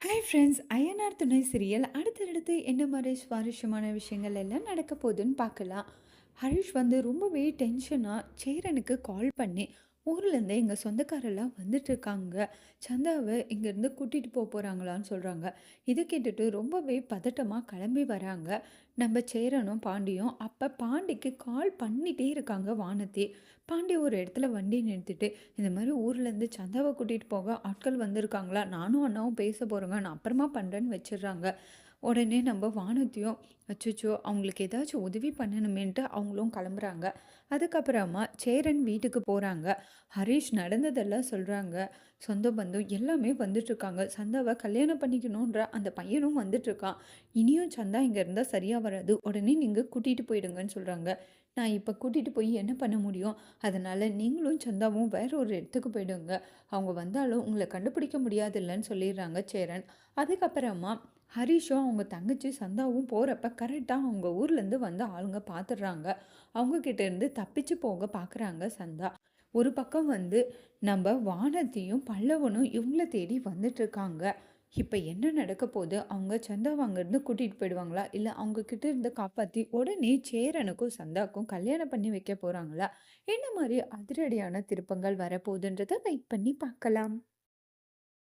Hi friends! Ayyanar துணை serial அடுத்தடுத்து என்ன மாரி சுவாரஸ்யமான விஷயங்கள் எல்லாம் நடக்க போகுதுன்னு பார்க்கலாம். ஹரிஷ் வந்து ரொம்பவே டென்ஷனா சேரனுக்கு கால் பண்ணி, ஊர்லேருந்து எங்க சொந்தக்காரெல்லாம் வந்துட்டுருக்காங்க. சந்தாவ இங்கேருந்து கூட்டிட்டு போறாங்களான்னு சொல்றாங்க. இத கேட்டுட்டு ரொம்பவே பதட்டமா கிளம்பி வராங்க. நம்ம சேரனும், பாண்டியும். அப்ப பாண்டிக்கு கால் பண்ணிட்டே இருக்காங்க வானதி. பாண்டி ஒரு இடத்துல வண்டி நிறுத்திட்டு, இந்த மாரி ஊர்லேருந்து சந்தாவ கூட்டிட்டு போக ஆட்கள் வந்திருக்காங்களா? நானும் அண்ணாவும் பேச போறோங்க. நான் அப்புறமா பண்றேன்னு வச்சுடுறாங்க. உடனே நம்ம வானதியும், அச்சச்சோ! அவங்களுக்கு ஏதாச்சும் உதவி பண்ணணுமேன்ட்டு அவங்களும் கிளம்புறாங்க. அதுக்கப்புறமா சேரன் வீட்டுக்கு போறாங்க. ஹரிஷ் நடந்ததெல்லாம் சொல்றாங்க. சொந்த பந்தம் எல்லாமே வந்துட்டுருக்காங்க. சந்தாவ கல்யாணம் பண்ணிக்கணுன்ற அந்த பையனும் வந்துட்டுருக்கான். இனியும் சந்தா இங்க இருந்தா சரியா வராது. உடனே நீங்க கூட்டிட்டு போயிடுங்கன்னு சொல்றாங்க. நான் இப்ப கூட்டிட்டு போய் என்ன பண்ண முடியும்? அதனால நீங்களும் சந்தாவும் வேற ஒரு இடத்துக்கு போயிடுங்க. அவங்க வந்தாலும் உங்கள கண்டுபிடிக்க முடியாதுல்லன்னு சொல்லிடுறாங்க சேரன். அதுக்கப்புறமா ஹரிஷும் அவங்க தங்கச்சி சந்தாவும் போறப்ப கரெக்டா அவங்க ஊர்லேருந்து வந்து ஆளுங்க பார்த்துடுறாங்க. அவங்க கிட்ட இருந்து தப்பிச்சு போக பார்க்குறாங்க சந்தா. ஒரு பக்கம் வந்து நம்ம வானதியும், பல்லவனும் இவங்கள தேடி வந்துட்டுருக்காங்க. இப்ப என்ன நடக்க போது? அவங்க சந்தாவ அங்கேருந்து கூட்டிட்டு போயிடுவாங்களா? இல்ல அவங்க கிட்ட இருந்து காப்பாத்தி உடனே சேரனுக்கும், சந்தாக்கும் கல்யாணம் பண்ணி வைக்க போறாங்களா? என்ன மாரி அதிரடியான திருப்பங்கள் வரப்போகுதுன்றத வெயிட் பண்ணி பார்க்கலாம்.